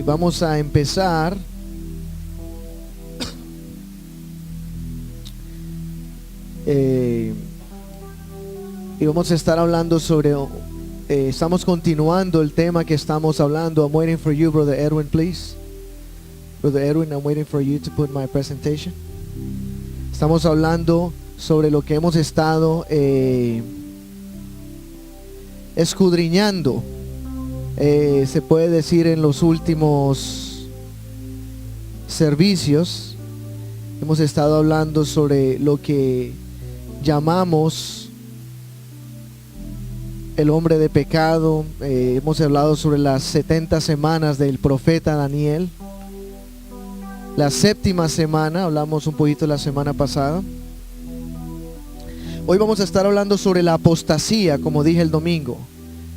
Vamos a empezar y vamos a estar hablando sobre estamos continuando el tema que estamos hablando. I'm waiting for you, Brother Edwin, please. Brother Edwin, I'm waiting for you to put my presentation. Estamos hablando sobre lo que hemos estado escudriñando, se puede decir, en los últimos servicios. Hemos estado hablando sobre lo que llamamos el hombre de pecado. Hemos hablado sobre las 70 semanas del profeta Daniel. La séptima semana, hablamos un poquito la semana pasada. Hoy vamos a estar hablando sobre la apostasía, como dije el domingo.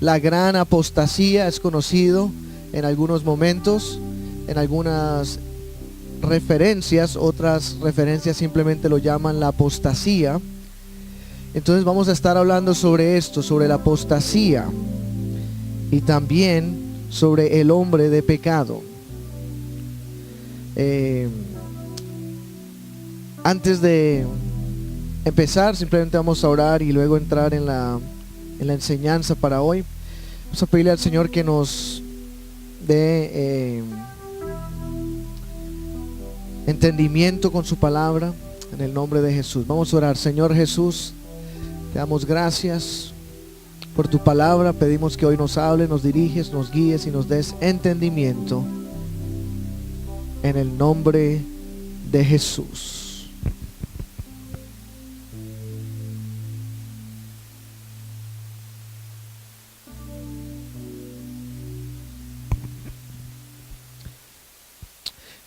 La gran apostasía es conocido en algunos momentos, en algunas referencias, otras referencias simplemente lo llaman la apostasía. Entonces vamos a estar hablando sobre esto, sobre la apostasía y también sobre el hombre de pecado. Antes de empezar, simplemente vamos a orar y luego entrar en la enseñanza para hoy. Vamos a pedirle al Señor que nos dé entendimiento con su palabra, en el nombre de Jesús. Vamos a orar. Señor Jesús, te damos gracias por tu palabra. Pedimos que hoy nos hables, nos diriges, nos guíes y nos des entendimiento, en el nombre de Jesús.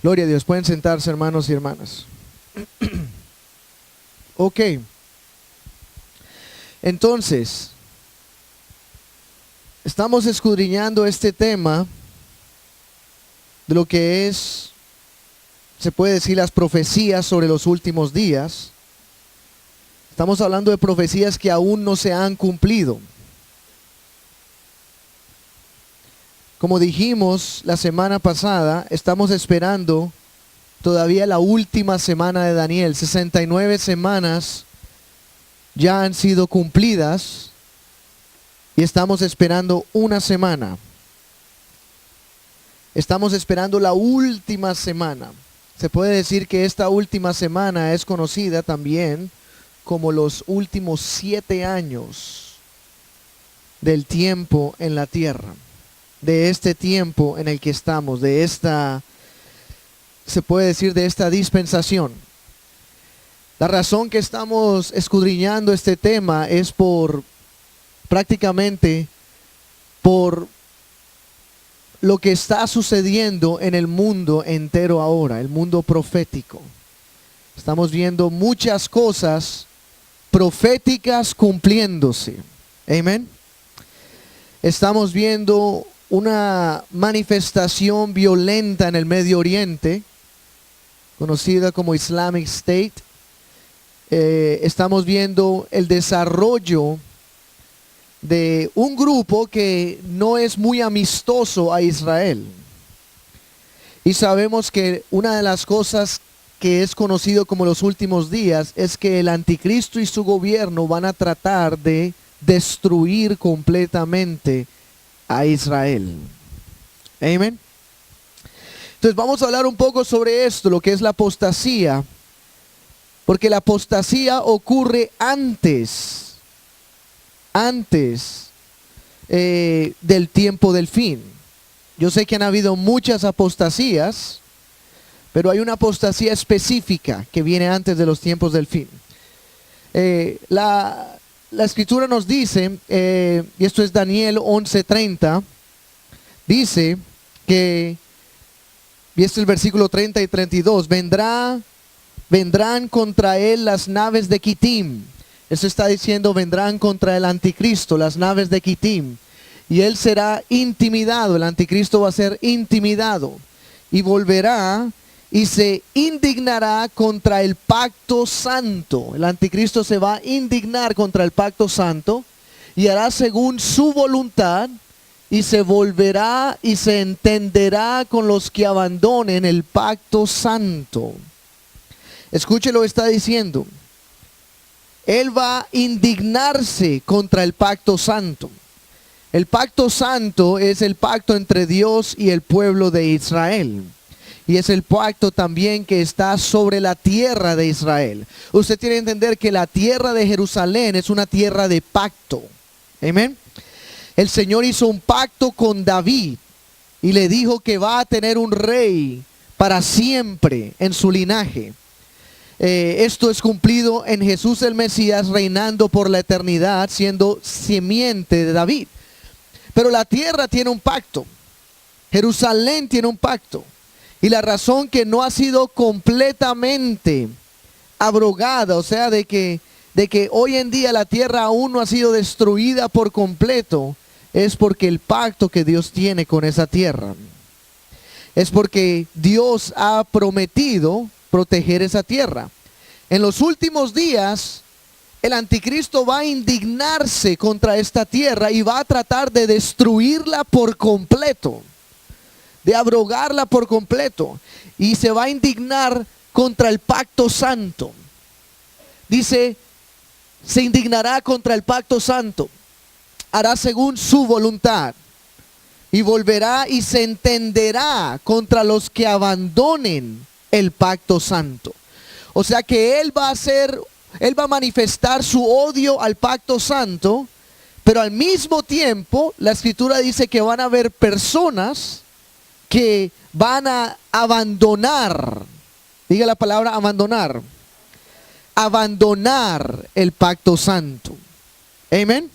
Gloria a Dios. Pueden sentarse, hermanos y hermanas. Ok. Entonces, estamos escudriñando este tema de lo que es, se puede decir, las profecías sobre los últimos días. Estamos hablando de profecías que aún no se han cumplido. Como dijimos la semana pasada, estamos esperando todavía la última semana de Daniel. 69 semanas ya han sido cumplidas y estamos esperando una semana. Estamos esperando la última semana. Se puede decir que esta última semana es conocida también como los últimos 7 años del tiempo en la tierra. De este tiempo en el que estamos, de esta, se puede decir, de esta dispensación. La razón que estamos escudriñando este tema es prácticamente por lo que está sucediendo en el mundo entero ahora, el mundo profético. Estamos viendo muchas cosas proféticas cumpliéndose. Amén. Estamos viendo una manifestación violenta en el Medio Oriente, conocida como Islamic State. Estamos viendo el desarrollo de un grupo que no es muy amistoso a Israel. Y sabemos que una de las cosas que es conocido como los últimos días es que el anticristo y su gobierno van a tratar de destruir completamente a Israel. Amén. Entonces vamos a hablar un poco sobre esto, lo que es la apostasía, porque la apostasía ocurre antes del tiempo del fin. Yo sé que han habido muchas apostasías, pero hay una apostasía específica que viene antes de los tiempos del fin. La escritura nos dice, y esto es Daniel 11:30, dice que, y este es el versículo 30 y 32, vendrán contra él las naves de Quitim. Eso está diciendo, vendrán contra el anticristo las naves de Quitim. Y él será intimidado, el anticristo va a ser intimidado. Y volverá y se indignará contra el pacto santo. El anticristo se va a indignar contra el pacto santo y hará según su voluntad y se volverá y se entenderá con los que abandonen el pacto santo. Escuche lo que está diciendo. Él va a indignarse contra el pacto santo. El pacto santo es el pacto entre Dios y el pueblo de Israel. Y es el pacto también que está sobre la tierra de Israel. Usted tiene que entender que la tierra de Jerusalén es una tierra de pacto. Amén. El Señor hizo un pacto con David y le dijo que va a tener un rey para siempre en su linaje. Esto es cumplido en Jesús el Mesías, reinando por la eternidad, siendo simiente de David. Pero la tierra tiene un pacto. Jerusalén tiene un pacto. Y la razón que no ha sido completamente abrogada, o sea, de que hoy en día la tierra aún no ha sido destruida por completo, es porque el pacto que Dios tiene con esa tierra. Es porque Dios ha prometido proteger esa tierra. En los últimos días, el anticristo va a indignarse contra esta tierra y va a tratar de destruirla por completo, de abrogarla por completo, y se va a indignar contra el pacto santo. Dice, se indignará contra el pacto santo, hará según su voluntad, y volverá y se entenderá contra los que abandonen el pacto santo. O sea que él va a manifestar su odio al pacto santo, pero al mismo tiempo la escritura dice que van a haber personas que van a abandonar, diga la palabra abandonar, abandonar el pacto santo. Amén.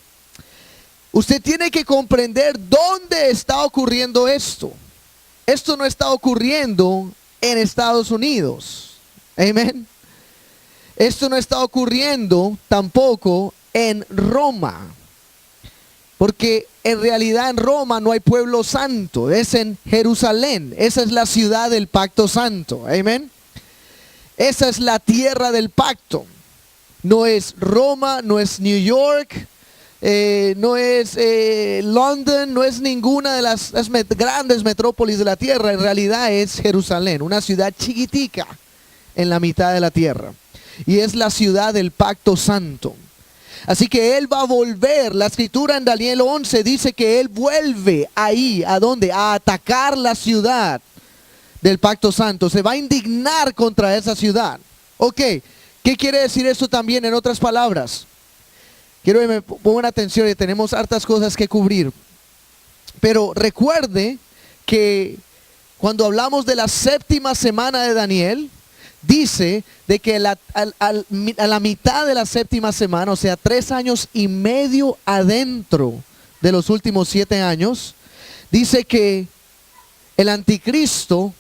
Usted tiene que comprender dónde está ocurriendo esto. Esto no está ocurriendo en Estados Unidos. Amén. Esto no está ocurriendo tampoco en Roma. Porque en realidad en Roma no hay pueblo santo, es en Jerusalén. Esa es la ciudad del pacto santo. Amén. Esa es la tierra del pacto. No es Roma, no es New York, no es London, no es ninguna de las grandes metrópolis de la tierra. En realidad es Jerusalén, una ciudad chiquitica en la mitad de la tierra. Y es la ciudad del pacto santo. Así que él va a volver. La escritura en Daniel 11 dice que él vuelve ahí. ¿A dónde? A atacar la ciudad del pacto santo. Se va a indignar contra esa ciudad. Ok, ¿qué quiere decir esto también en otras palabras? Quiero que me pongan atención, y tenemos hartas cosas que cubrir. Pero recuerde que cuando hablamos de la séptima semana de Daniel, dice de que a la mitad de la séptima semana, o sea, 3 años y medio adentro de los últimos 7 años, dice que el anticristo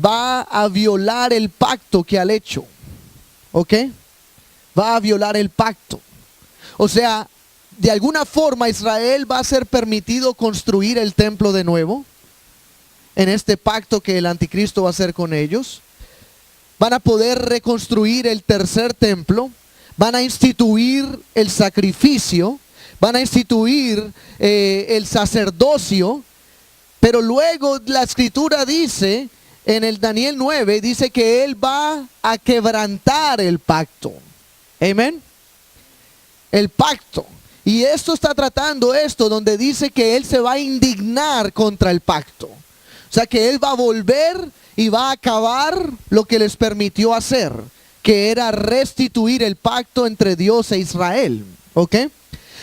va a violar el pacto que ha hecho. ¿Ok? Va a violar el pacto. O sea, de alguna forma Israel va a ser permitido construir el templo de nuevo en este pacto que el anticristo va a hacer con ellos. Van a poder reconstruir el tercer templo, van a instituir el sacrificio, van a instituir el sacerdocio, pero luego la escritura dice, en el Daniel 9, dice que él va a quebrantar el pacto. Amén. El pacto. Y esto está tratando esto, donde dice que él se va a indignar contra el pacto. O sea que él va a volver y va a acabar lo que les permitió hacer, que era restituir el pacto entre Dios e Israel. ¿Ok?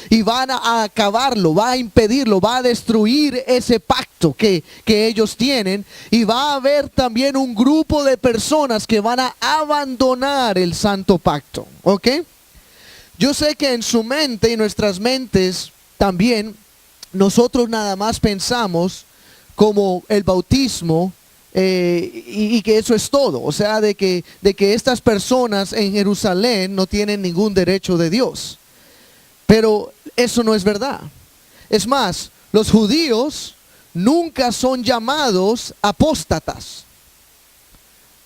Y van a acabarlo, va a impedirlo, va a destruir ese pacto que ellos tienen. Y va a haber también un grupo de personas que van a abandonar el santo pacto. ¿Ok? Yo sé que en su mente y nuestras mentes también, nosotros nada más pensamos como el bautismo, y que eso es todo. O sea, de que estas personas en Jerusalén no tienen ningún derecho de Dios. Pero eso no es verdad. Es más, los judíos nunca son llamados apóstatas.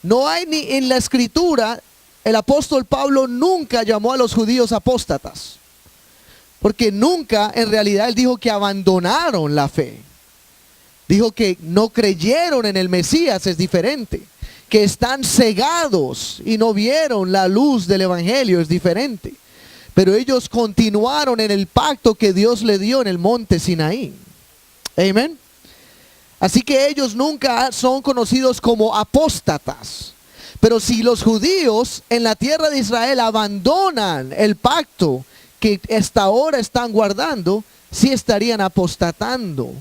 No hay ni en la escritura, el apóstol Pablo nunca llamó a los judíos apóstatas. Porque nunca, en realidad, él dijo que abandonaron la fe. Dijo que no creyeron en el Mesías, es diferente. Que están cegados y no vieron la luz del Evangelio, es diferente. Pero ellos continuaron en el pacto que Dios le dio en el monte Sinaí. Amén. Así que ellos nunca son conocidos como apóstatas. Pero si los judíos en la tierra de Israel abandonan el pacto que hasta ahora están guardando, sí estarían apostatando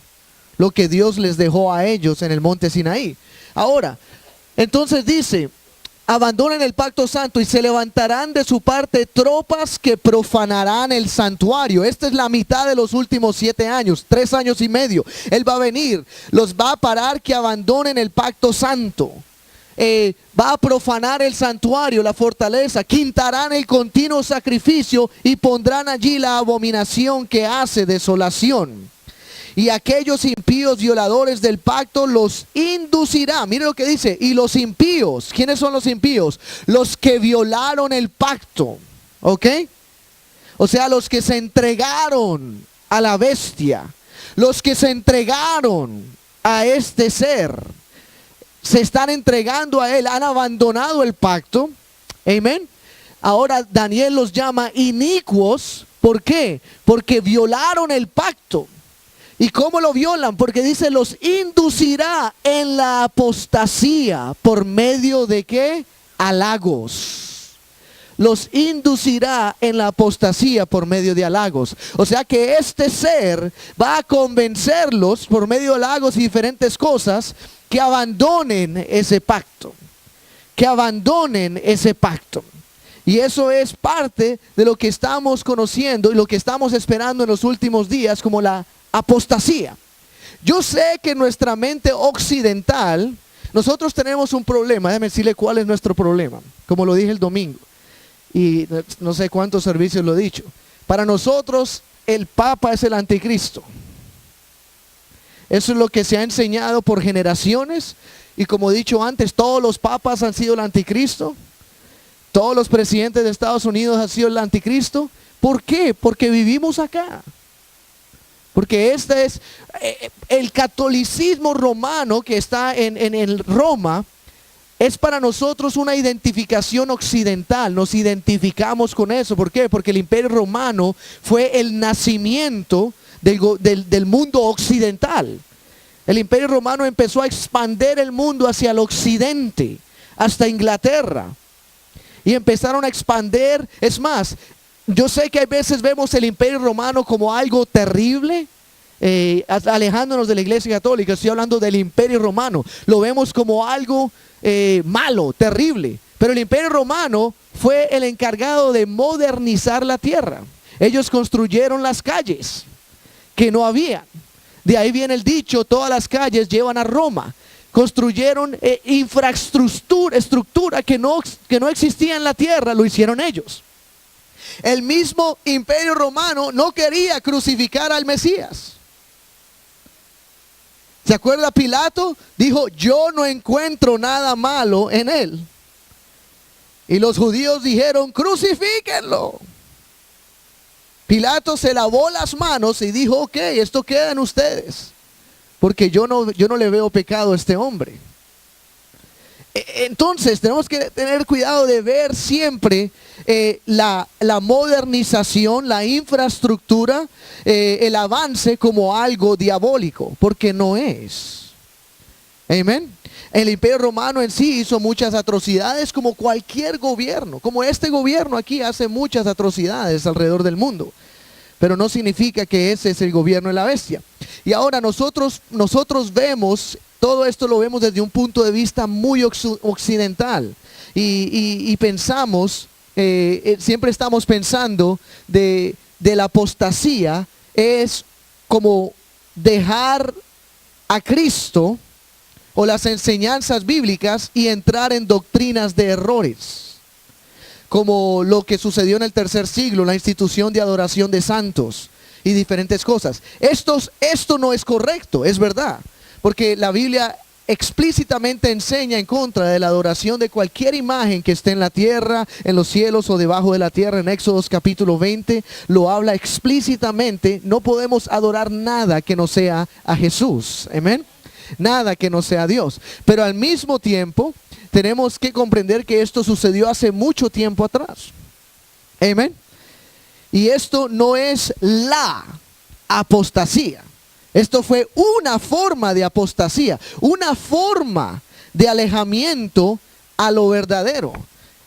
lo que Dios les dejó a ellos en el monte Sinaí. Ahora, entonces dice, abandonen el pacto santo y se levantarán de su parte tropas que profanarán el santuario. Esta es la mitad de los últimos 7 años, 3 años y medio. Él va a venir, los va a parar que abandonen el pacto santo. Va a profanar el santuario, la fortaleza, quitarán el continuo sacrificio y pondrán allí la abominación que hace desolación. Y aquellos impíos violadores del pacto los inducirá. Mire lo que dice. Y los impíos. ¿Quiénes son los impíos? Los que violaron el pacto. ¿Ok? O sea, los que se entregaron a la bestia. Los que se entregaron a este ser. Se están entregando a él. Han abandonado el pacto. Amén. Ahora Daniel los llama inicuos. ¿Por qué? Porque violaron el pacto. ¿Y cómo lo violan? Porque dice, los inducirá en la apostasía. ¿Por medio de qué? Halagos. Los inducirá en la apostasía por medio de halagos. O sea que este ser va a convencerlos por medio de halagos y diferentes cosas que abandonen ese pacto. Que abandonen ese pacto. Y eso es parte de lo que estamos conociendo y lo que estamos esperando en los últimos días como la apostasía. Yo sé que en nuestra mente occidental nosotros tenemos un problema. Déjame decirle cuál es nuestro problema. Como lo dije el domingo y no sé cuántos servicios lo he dicho. Para nosotros el Papa es el anticristo. Eso es lo que se ha enseñado por generaciones. Y como he dicho antes, todos los papas han sido el anticristo. Todos los presidentes de Estados Unidos han sido el anticristo. ¿Por qué? Porque vivimos acá. Porque este es el catolicismo romano que está en Roma. Es para nosotros una identificación occidental. Nos identificamos con eso. ¿Por qué? Porque el Imperio Romano fue el nacimiento del mundo occidental. El Imperio Romano empezó a expandir el mundo hacia el occidente, hasta Inglaterra. Y empezaron a expandir. Es más, yo sé que a veces vemos el Imperio Romano como algo terrible, alejándonos de la Iglesia Católica. Estoy hablando del Imperio Romano. Lo vemos como algo malo, terrible. Pero el Imperio Romano fue el encargado de modernizar la tierra. Ellos construyeron las calles que no había. De ahí viene el dicho, todas las calles llevan a Roma. Construyeron infraestructura que no existía en la tierra, lo hicieron ellos. El mismo Imperio Romano no quería crucificar al Mesías. ¿Se acuerda Pilato? Dijo, yo no encuentro nada malo en él. Y los judíos dijeron, crucifíquenlo. Pilato se lavó las manos y dijo, ok, esto queda en ustedes. Porque yo no le veo pecado a este hombre. Entonces tenemos que tener cuidado de ver siempre la modernización, la infraestructura, el avance como algo diabólico, porque no es. Amén. El Imperio Romano en sí hizo muchas atrocidades como cualquier gobierno, como este gobierno aquí hace muchas atrocidades alrededor del mundo. Pero no significa que ese es el gobierno de la bestia. Y ahora nosotros vemos, todo esto lo vemos desde un punto de vista muy occidental. Y pensamos, siempre estamos pensando de la apostasía es como dejar a Cristo o las enseñanzas bíblicas y entrar en doctrinas de errores. Como lo que sucedió en el tercer siglo, la institución de adoración de santos y diferentes cosas. Esto no es correcto, es verdad. Porque la Biblia explícitamente enseña en contra de la adoración de cualquier imagen que esté en la tierra, en los cielos o debajo de la tierra. En Éxodo capítulo 20 lo habla explícitamente. No podemos adorar nada que no sea a Jesús. Amén. Nada que no sea Dios. Pero al mismo tiempo tenemos que comprender que esto sucedió hace mucho tiempo atrás. Amén. Y esto no es la apostasía. Esto fue una forma de apostasía, una forma de alejamiento a lo verdadero.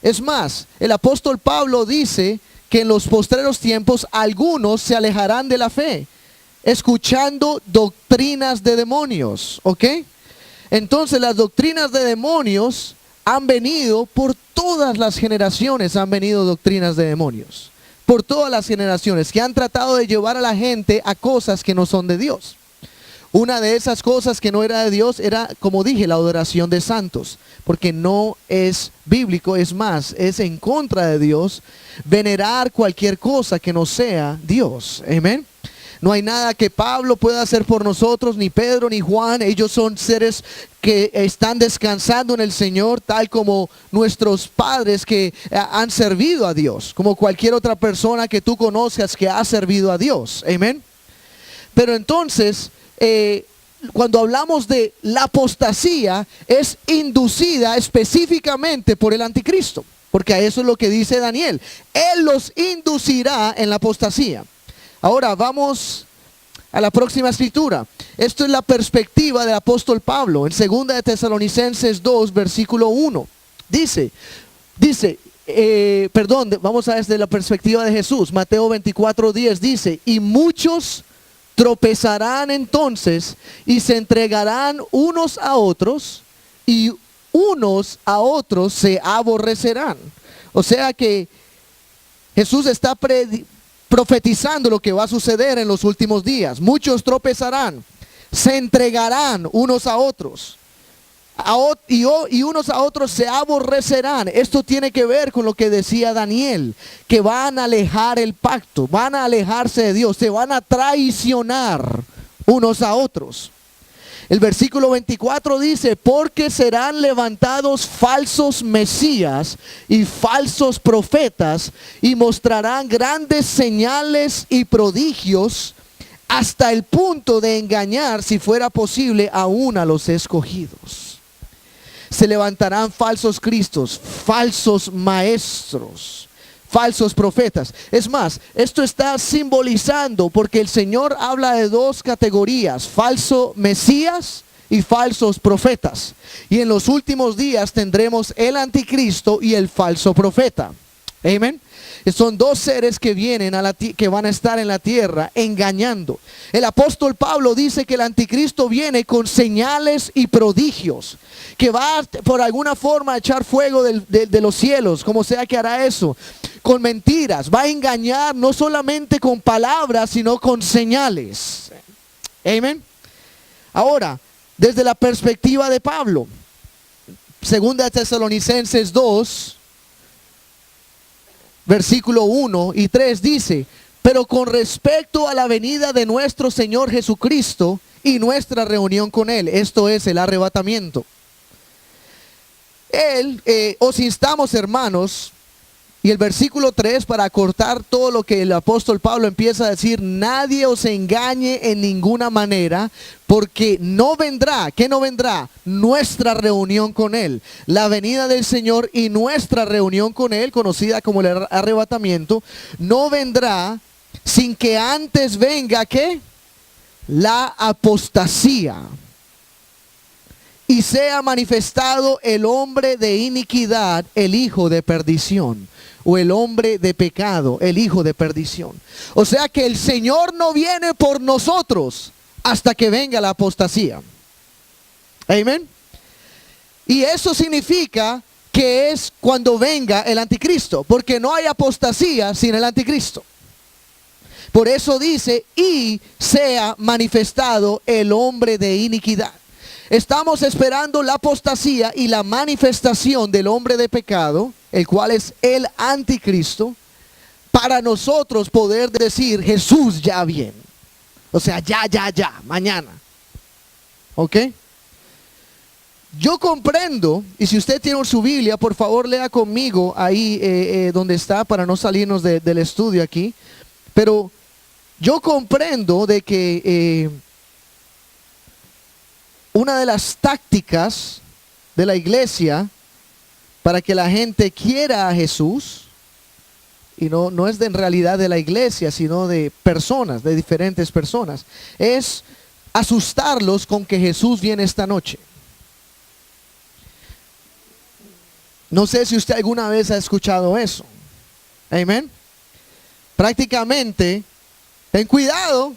Es más, el apóstol Pablo dice que en los postreros tiempos algunos se alejarán de la fe, escuchando doctrinas de demonios, ¿ok? Entonces las doctrinas de demonios han venido por todas las generaciones, han venido doctrinas de demonios. Por todas las generaciones que han tratado de llevar a la gente a cosas que no son de Dios. Una de esas cosas que no era de Dios era, como dije, la adoración de santos, porque no es bíblico, es más, es en contra de Dios venerar cualquier cosa que no sea Dios. Amén. No hay nada que Pablo pueda hacer por nosotros, ni Pedro, ni Juan. Ellos son seres que están descansando en el Señor, tal como nuestros padres que han servido a Dios, como cualquier otra persona que tú conozcas que ha servido a Dios. Amén. Pero entonces, cuando hablamos de la apostasía, es inducida específicamente por el anticristo, porque a eso es lo que dice Daniel. Él los inducirá en la apostasía. Ahora vamos a la próxima escritura. Esto es la perspectiva del apóstol Pablo. En 2 de Tesalonicenses 2, versículo 1. Vamos a desde la perspectiva de Jesús. Mateo 24, 10 dice: y muchos tropezarán entonces y se entregarán unos a otros, y unos a otros se aborrecerán. O sea que Jesús está profetizando lo que va a suceder en los últimos días. Muchos tropezarán, se entregarán unos a otros, y unos a otros se aborrecerán. Esto tiene que ver con lo que decía Daniel, que van a alejar el pacto, van a alejarse de Dios, se van a traicionar unos a otros. El versículo 24 dice: porque serán levantados falsos mesías y falsos profetas, y mostrarán grandes señales y prodigios, hasta el punto de engañar, si fuera posible, aún a los escogidos. Se levantarán falsos cristos, falsos maestros, falsos profetas. Es más, esto está simbolizando, porque el Señor habla de dos categorías: falso Mesías y falsos profetas. Y en los últimos días tendremos el anticristo y el falso profeta. Amén. Son dos seres que vienen que van a estar en la tierra engañando. El apóstol Pablo dice que el anticristo viene con señales y prodigios, que va por alguna forma a echar fuego de los cielos, como sea que hará eso, con mentiras. Va a engañar no solamente con palabras, sino con señales. Amén. Ahora, desde la perspectiva de Pablo, 2 de Tesalonicenses 2, versículo 1 y 3 dice: pero con respecto a la venida de nuestro Señor Jesucristo y nuestra reunión con Él, esto es el arrebatamiento, os instamos, hermanos. Y el versículo 3, para cortar todo lo que el apóstol Pablo empieza a decir: nadie os engañe en ninguna manera, porque no vendrá, ¿qué no vendrá? Nuestra reunión con Él. La venida del Señor y nuestra reunión con Él, conocida como el arrebatamiento, no vendrá sin que antes venga, ¿qué? La apostasía. Y sea manifestado el hombre de iniquidad, el hijo de perdición, o el hombre de pecado, el hijo de perdición. O sea que el Señor no viene por nosotros hasta que venga la apostasía. Amén. Y eso significa que es cuando venga el anticristo, porque no hay apostasía sin el anticristo. Por eso dice: y sea manifestado el hombre de iniquidad. Estamos esperando la apostasía y la manifestación del hombre de pecado, el cual es el anticristo, para nosotros poder decir: Jesús ya viene. O sea, ya, mañana. ¿Ok? Yo comprendo, y si usted tiene su Biblia, por favor lea conmigo ahí donde está para no salirnos del estudio aquí. Pero yo comprendo de que una de las tácticas de la iglesia para que la gente quiera a Jesús, y no es en realidad de la iglesia, sino de personas, de diferentes personas, es asustarlos con que Jesús viene esta noche. No sé si usted alguna vez ha escuchado eso. Amén. Prácticamente, ten cuidado,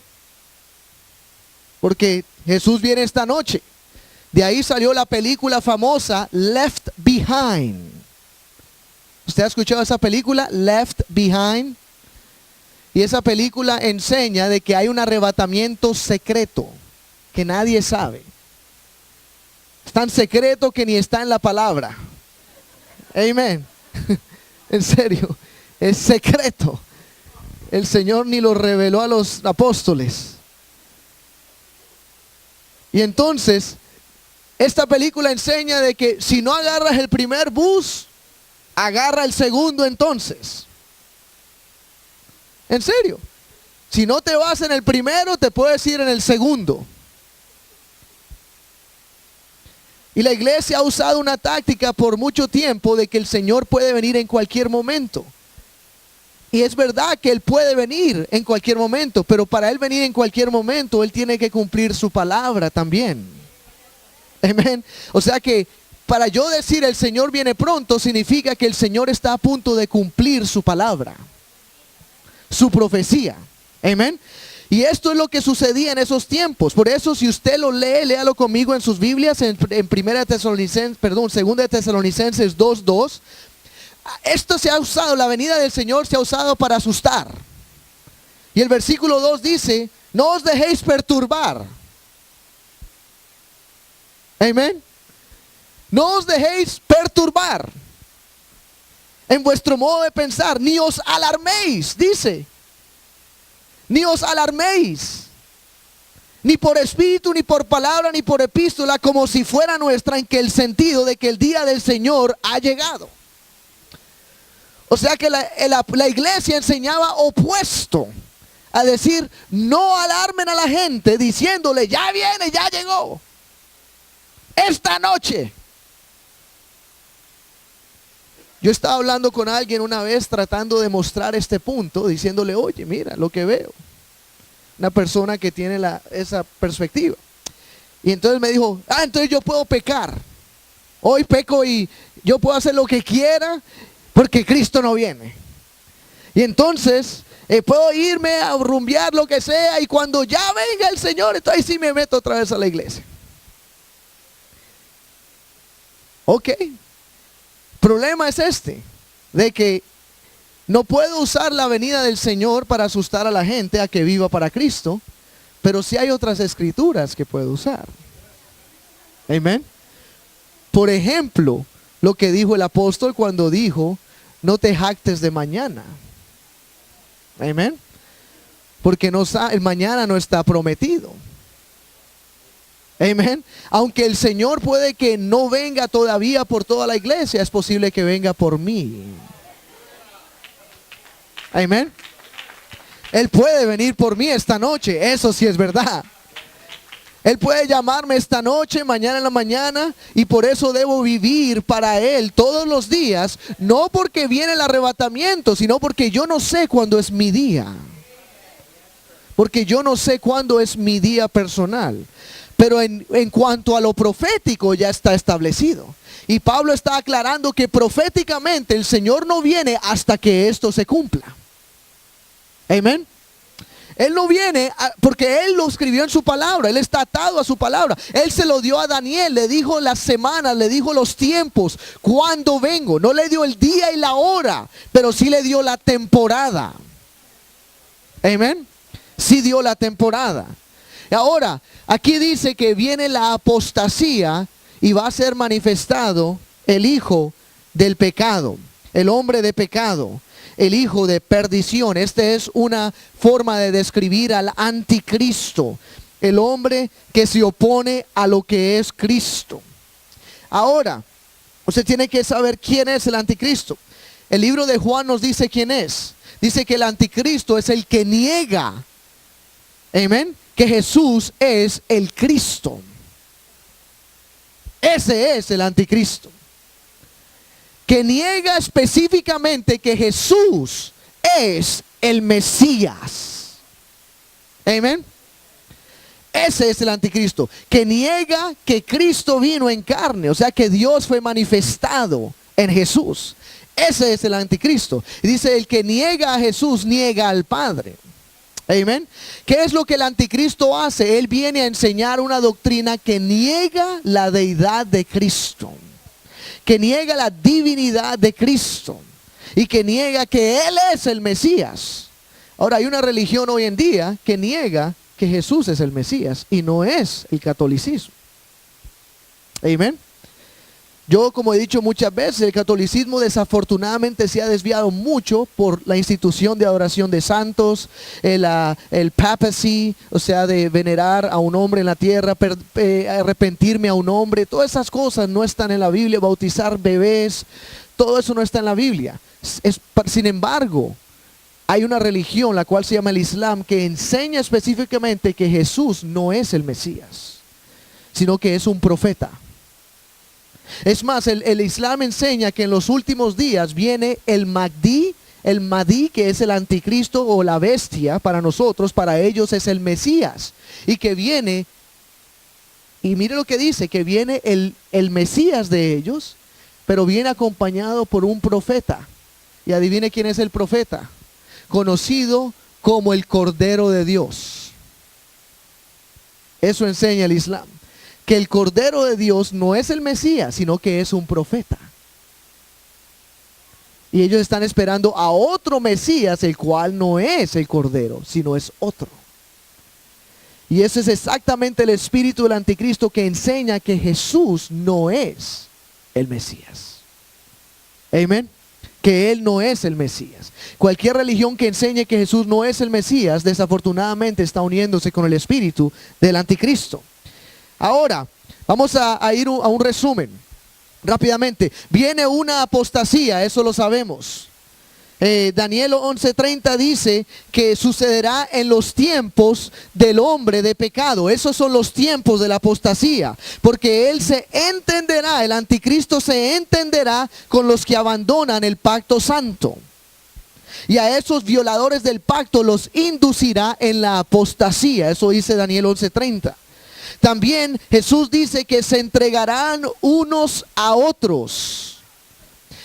porque Jesús viene esta noche. De ahí salió la película famosa Left Behind. ¿Usted ha escuchado esa película, Left Behind? Y esa película enseña de que hay un arrebatamiento secreto que nadie sabe. Es tan secreto que ni está en la palabra. Amén. En serio, es secreto. El Señor ni lo reveló a los apóstoles. Y entonces, esta película enseña de que si no agarras el primer bus, agarra el segundo entonces. En serio. Si no te vas en el primero, te puedes ir en el segundo. Y la iglesia ha usado una táctica por mucho tiempo de que el Señor puede venir en cualquier momento. Y es verdad que Él puede venir en cualquier momento, pero para Él venir en cualquier momento, Él tiene que cumplir su palabra también. Amén. O sea que para yo decir el Señor viene pronto, significa que el Señor está a punto de cumplir su palabra, su profecía. Amén. Y esto es lo que sucedía en esos tiempos. Por eso, si usted lo lee, léalo conmigo en sus Biblias, en 2 Tesalonicenses 2:2. Esto se ha usado, la venida del Señor se ha usado para asustar. Y el versículo 2 dice, no os dejéis perturbar. Amén. No os dejéis perturbar en vuestro modo de pensar, ni os alarméis, dice. Ni os alarméis, ni por espíritu, ni por palabra, ni por epístola, como si fuera nuestra, en que el sentido de que el día del Señor ha llegado. O sea que la iglesia enseñaba opuesto, a decir, no alarmen a la gente, diciéndole, ya viene, ya llegó, esta noche. Yo estaba hablando con alguien una vez tratando de mostrar este punto, diciéndole, oye, mira lo que veo. Una persona que tiene esa perspectiva. Y entonces me dijo, entonces yo puedo pecar. Hoy peco y yo puedo hacer lo que quiera porque Cristo no viene. Y entonces puedo irme a rumbear lo que sea y cuando ya venga el Señor, entonces sí me meto otra vez a la iglesia. Ok. Problema es este, de que no puedo usar la venida del Señor para asustar a la gente a que viva para Cristo, pero sí hay otras escrituras que puedo usar. Amén. Por ejemplo, lo que dijo el apóstol cuando dijo, no te jactes de mañana. Amén. Porque el mañana no está prometido. Amén. Aunque el Señor puede que no venga todavía por toda la iglesia, es posible que venga por mí. Amén. Él puede venir por mí esta noche, eso sí es verdad. Él puede llamarme esta noche, mañana en la mañana, y por eso debo vivir para Él todos los días, no porque viene el arrebatamiento, sino porque yo no sé cuándo es mi día. Porque yo no sé cuándo es mi día personal. Pero en cuanto a lo profético ya está establecido. Y Pablo está aclarando que proféticamente el Señor no viene hasta que esto se cumpla. Amén. Él no viene porque Él lo escribió en su palabra. Él está atado a su palabra. Él se lo dio a Daniel. Le dijo las semanas, le dijo los tiempos. ¿Cuándo vengo? No le dio el día y la hora, pero sí le dio la temporada. Amén. Sí dio la temporada. Ahora, aquí dice que viene la apostasía y va a ser manifestado el hijo del pecado, el hombre de pecado, el hijo de perdición. Esta es una forma de describir al anticristo, el hombre que se opone a lo que es Cristo. Ahora, usted tiene que saber quién es el anticristo. El libro de Juan nos dice quién es. Dice que el anticristo es el que niega, amén, que Jesús es el Cristo. Ese es el anticristo, que niega específicamente que Jesús es el Mesías. Amén. Ese es el anticristo, que niega que Cristo vino en carne, o sea que Dios fue manifestado en Jesús. Ese es el anticristo. Y dice, el que niega a Jesús niega al Padre. Amén. ¿Qué es lo que el anticristo hace? Él viene a enseñar una doctrina que niega la deidad de Cristo, que niega la divinidad de Cristo y que niega que Él es el Mesías. Ahora, hay una religión hoy en día que niega que Jesús es el Mesías y no es el catolicismo. Amén. Yo, como he dicho muchas veces, el catolicismo desafortunadamente se ha desviado mucho por la institución de adoración de santos, el papacy, o sea, de venerar a un hombre en la tierra, arrepentirme a un hombre. Todas esas cosas no están en la Biblia. Bautizar bebés, todo eso no está en la Biblia. Sin embargo, hay una religión, la cual se llama el Islam, que enseña específicamente que Jesús no es el Mesías, sino que es un profeta. Es más, el Islam enseña que en los últimos días viene el Mahdi, que es el anticristo o la bestia para nosotros, para ellos es el Mesías. Y que viene, y mire lo que dice, que viene el Mesías de ellos, pero viene acompañado por un profeta. Y adivine quién es el profeta, conocido como el Cordero de Dios. Eso enseña el Islam, que el Cordero de Dios no es el Mesías, sino que es un profeta. Y ellos están esperando a otro Mesías, el cual no es el Cordero, sino es otro. Y ese es exactamente el espíritu del anticristo, que enseña que Jesús no es el Mesías. Amén. Que Él no es el Mesías. Cualquier religión que enseñe que Jesús no es el Mesías, desafortunadamente está uniéndose con el espíritu del anticristo. Ahora, vamos a ir a un resumen rápidamente. Viene una apostasía, eso lo sabemos. Daniel 11:30 dice que sucederá en los tiempos del hombre de pecado. Esos son los tiempos de la apostasía, porque él se entenderá, el anticristo se entenderá con los que abandonan el pacto santo. Y a esos violadores del pacto los inducirá en la apostasía. Eso dice Daniel 11:30. También Jesús dice que se entregarán unos a otros.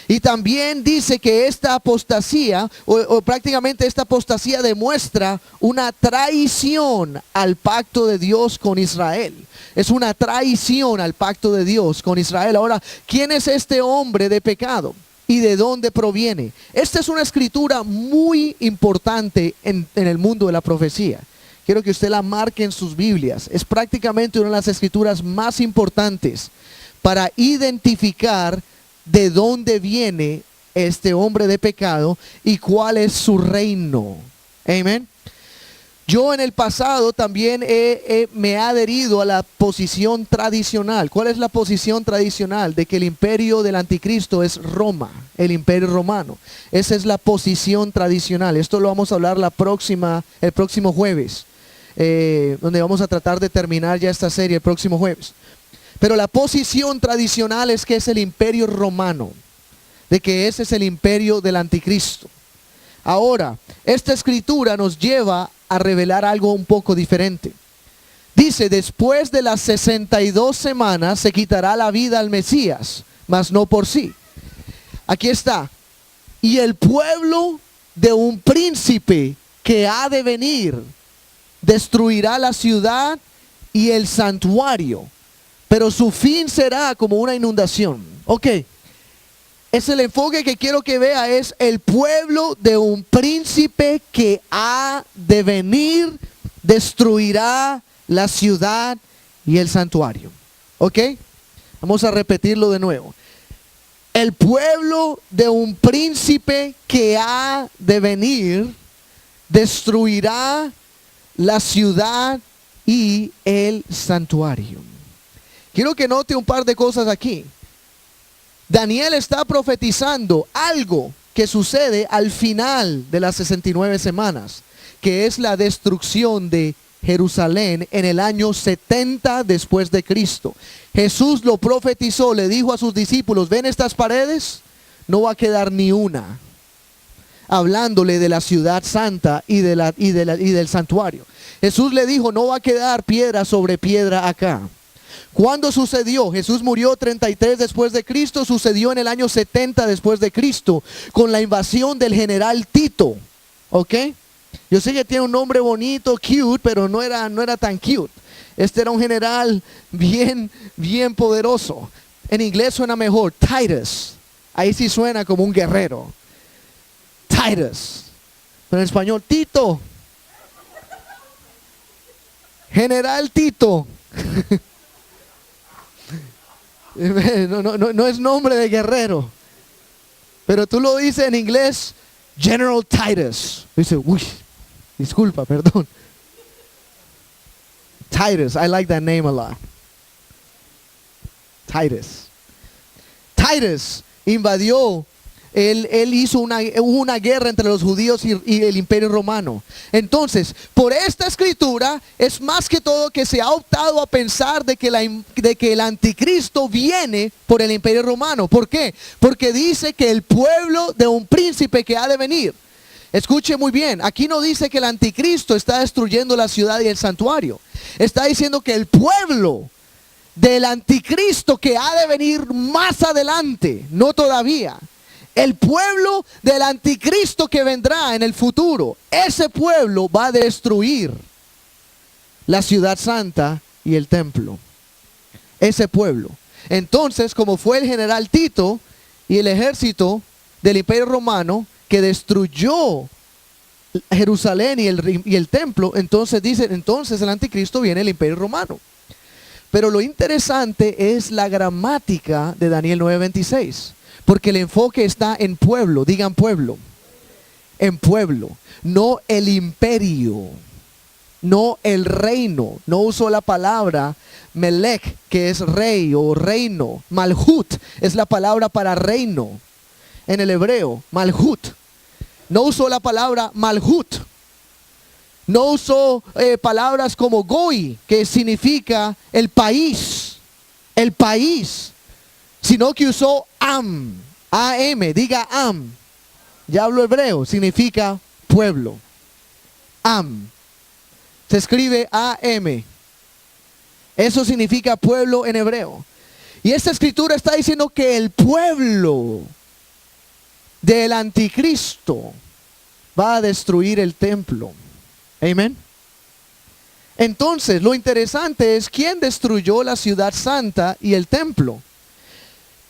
Y también dice que esta apostasía, o prácticamente esta apostasía, demuestra una traición al pacto de Dios con Israel. Es una traición al pacto de Dios con Israel. Ahora, ¿quién es este hombre de pecado? ¿Y de dónde proviene? Esta es una escritura muy importante en el mundo de la profecía. Quiero que usted la marque en sus Biblias. Es prácticamente una de las escrituras más importantes para identificar de dónde viene este hombre de pecado y cuál es su reino. Amén. Yo en el pasado también me he adherido a la posición tradicional. ¿Cuál es la posición tradicional? De que el imperio del anticristo es Roma, el imperio romano. Esa es la posición tradicional. Esto lo vamos a hablar el próximo jueves, donde vamos a tratar de terminar ya esta serie el próximo jueves. Pero la posición tradicional es que es el imperio romano, de que ese es el imperio del anticristo. Ahora, esta escritura nos lleva a revelar algo un poco diferente. Dice, después de las 62 semanas se quitará la vida al Mesías, mas no por sí. Aquí está. Y el pueblo de un príncipe que ha de venir destruirá la ciudad y el santuario, pero su fin será como una inundación. Ok. Es el enfoque que quiero que vea, es el pueblo de un príncipe que ha de venir, destruirá la ciudad y el santuario. ¿Ok? Vamos a repetirlo de nuevo. El pueblo de un príncipe que ha de venir, destruirá la ciudad y el santuario. Quiero que note un par de cosas aquí. Daniel está profetizando algo que sucede al final de las 69 semanas, que es la destrucción de Jerusalén en el año 70 después de Cristo. Jesús lo profetizó, le dijo a sus discípulos, ¿ven estas paredes? No va a quedar ni una. Hablándole de la ciudad santa y del santuario. Jesús le dijo, no va a quedar piedra sobre piedra acá. ¿Cuándo sucedió? Jesús murió 33 después de Cristo, sucedió en el año 70 después de Cristo, con la invasión del general Tito. ¿Ok? Yo sé que tiene un nombre bonito, cute, pero no era tan cute. Este era un general bien poderoso. En inglés suena mejor, Titus. Ahí sí suena como un guerrero. Titus. Pero en español, Tito. General Tito. No es nombre de guerrero. Pero tú lo dices en inglés, General Titus. Dice, uy, disculpa, perdón. Titus, I like that name a lot. Titus. Titus invadió, él hizo una guerra entre los judíos y el imperio romano. Entonces, por esta escritura, es más que todo que se ha optado a pensar de que el anticristo viene por el imperio romano. ¿Por qué? Porque dice que el pueblo de un príncipe que ha de venir. Escuche muy bien, aquí no dice que el anticristo está destruyendo la ciudad y el santuario. Está diciendo que el pueblo del anticristo que ha de venir más adelante, no todavía. El pueblo del anticristo que vendrá en el futuro, ese pueblo va a destruir la ciudad santa y el templo. Ese pueblo. Entonces, como fue el general Tito y el ejército del imperio romano que destruyó Jerusalén y el templo, entonces dicen, entonces el anticristo viene el imperio romano. Pero lo interesante es la gramática de Daniel 9:26. Porque el enfoque está en pueblo, digan pueblo. En pueblo, no el imperio, no el reino. No usó la palabra Melech, que es rey o reino. Malhut es la palabra para reino en el hebreo, Malhut. No usó la palabra Malhut. No usó palabras como Goi, que significa el país, sino que usó Am, A-M, diga Am. Ya hablo hebreo, significa pueblo. Am. Se escribe A-M. Eso significa pueblo en hebreo. Y esta escritura está diciendo que el pueblo del anticristo va a destruir el templo. Amén. Entonces, lo interesante es quién destruyó la ciudad santa y el templo.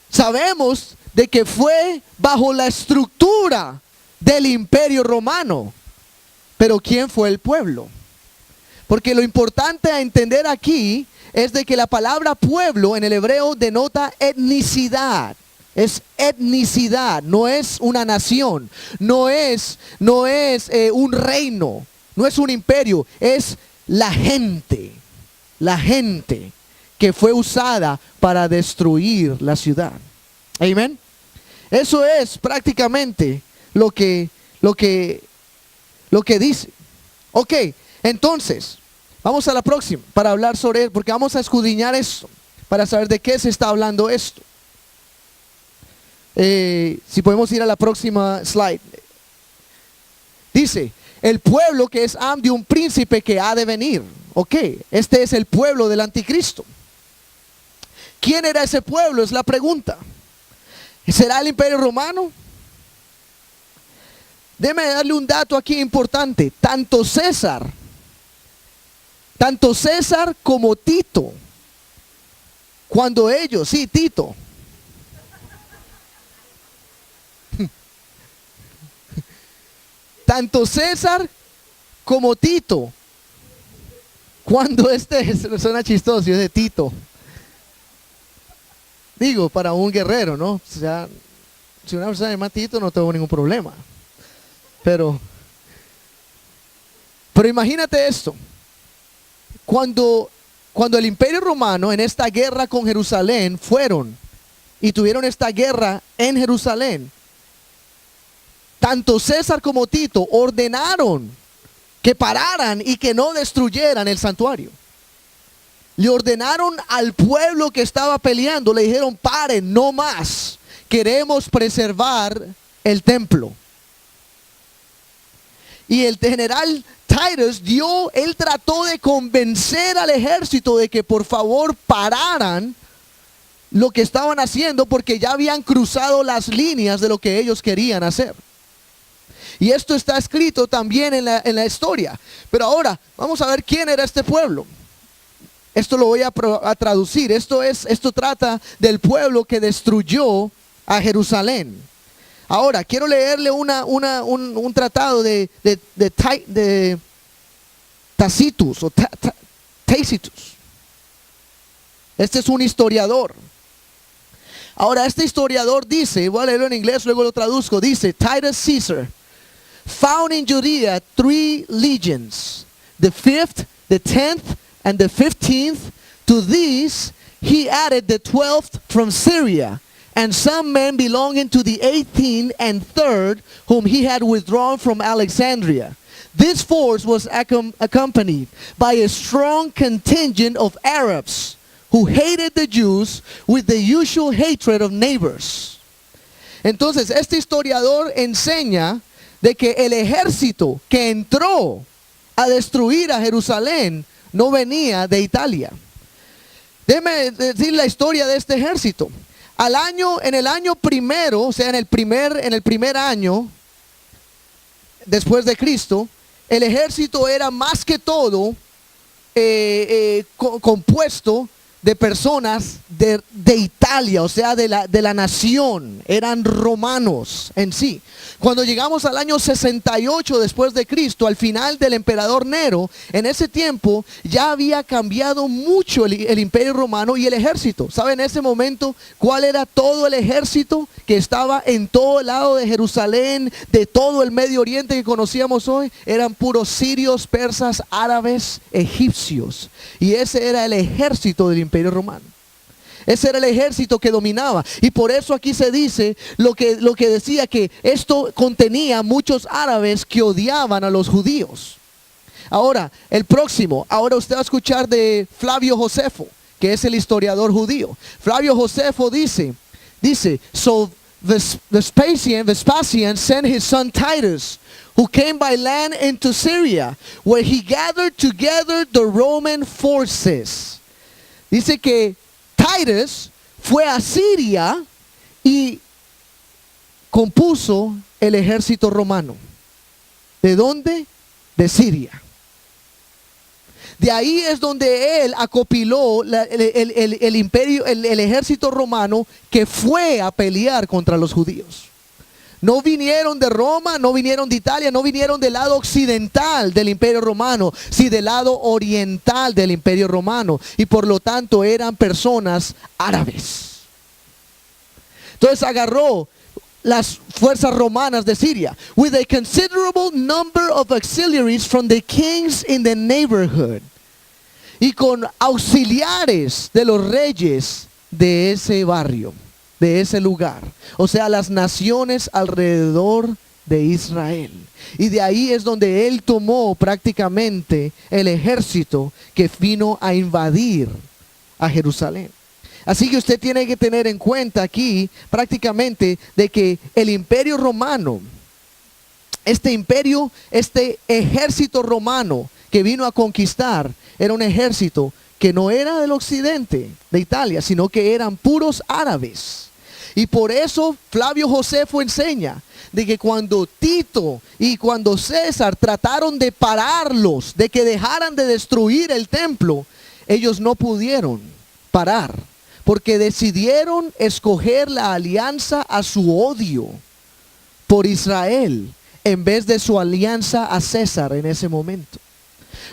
Sabemos de que fue bajo la estructura del imperio romano. Pero ¿quién fue el pueblo? Porque lo importante a entender aquí es de que la palabra pueblo en el hebreo denota etnicidad. Es etnicidad, no es una nación, no es un reino, no es un imperio, es la gente que fue usada para destruir la ciudad. Amén. Eso es prácticamente lo que dice. Ok, entonces, vamos a la próxima para hablar sobre él, porque vamos a escudriñar esto, para saber de qué se está hablando esto. Si podemos ir a la próxima slide. Dice, el pueblo que es Am de un príncipe que ha de venir. Ok, este es el pueblo del anticristo. ¿Quién era ese pueblo? Es la pregunta. ¿Será el imperio romano? Déjeme darle un dato aquí importante. Tanto César como Tito, cuando ellos, sí, Tito, tanto César como Tito, cuando suena chistoso, es de Tito. Digo, para un guerrero, ¿no? O sea, si una persona se llama Tito no tengo ningún problema. Pero imagínate esto. Cuando cuando el Imperio Romano en esta guerra con Jerusalén fueron y tuvieron esta guerra en Jerusalén, tanto César como Tito ordenaron que pararan y que no destruyeran el santuario. Le ordenaron al pueblo que estaba peleando, le dijeron: paren, no más, queremos preservar el templo. Y el general Titus él trató de convencer al ejército de que por favor pararan lo que estaban haciendo, porque ya habían cruzado las líneas de lo que ellos querían hacer. Y esto está escrito también en la historia. Pero ahora vamos a ver quién era este pueblo. Esto lo voy a traducir. Esto trata del pueblo que destruyó a Jerusalén. Ahora quiero leerle un tratado de Tacitus o Tacitus. Este es un historiador. Ahora este historiador dice, voy a leerlo en inglés, luego lo traduzco. Dice: Titus Caesar found in Judea 3 legions, the 5th, the 10th, and the 15th. To these he added the 12th from Syria, and some men belonging to the 18th and 3rd, whom he had withdrawn from Alexandria. This force was accompanied by a strong contingent of Arabs who hated the Jews with the usual hatred of neighbors. Entonces este historiador enseña de que el ejército que entró a destruir a Jerusalén no venía de Italia. Déjeme decir la historia de este ejército. En el año primero, o sea, en el primer año después de Cristo, el ejército era más que todo compuesto de personas de Italia, o sea, de la nación. Eran romanos en sí. Cuando llegamos al año 68 después de Cristo, al final del emperador Nero, en ese tiempo ya había cambiado mucho el imperio romano y el ejército. ¿Saben en ese momento cuál era todo el ejército que estaba en todo el lado de Jerusalén, de todo el Medio Oriente que conocíamos hoy? Eran puros sirios, persas, árabes, egipcios. Y ese era el ejército del imperio romano. Ese era el ejército que dominaba. Y por eso aquí se dice lo que decía, que esto contenía muchos árabes que odiaban a los judíos. Ahora, ahora usted va a escuchar de Flavio Josefo, que es el historiador judío. Flavio Josefo dice, so Vespasian sent his son Titus, who came by land into Syria, where he gathered together the Roman forces. Dice que Titus fue a Siria y compuso el ejército romano. ¿De dónde? De Siria. De ahí es donde él acopiló el imperio, el ejército romano que fue a pelear contra los judíos. No vinieron de Roma, no vinieron de Italia, no vinieron del lado occidental del imperio romano, sino del lado oriental del imperio romano. Y por lo tanto eran personas árabes. Entonces agarró las fuerzas romanas de Siria, with a considerable number of auxiliaries from the kings in the neighborhood, y con auxiliares de los reyes de ese barrio, de ese lugar, o sea, las naciones alrededor de Israel. Y de ahí es donde él tomó prácticamente el ejército que vino a invadir a Jerusalén. Así que usted tiene que tener en cuenta aquí prácticamente de que el imperio romano, este ejército romano que vino a conquistar, era un ejército que no era del occidente de Italia, sino que eran puros árabes. Y por eso Flavio Josefo enseña de que cuando Tito y cuando César trataron de pararlos, de que dejaran de destruir el templo, ellos no pudieron parar, porque decidieron escoger la alianza a su odio por Israel en vez de su alianza a César en ese momento.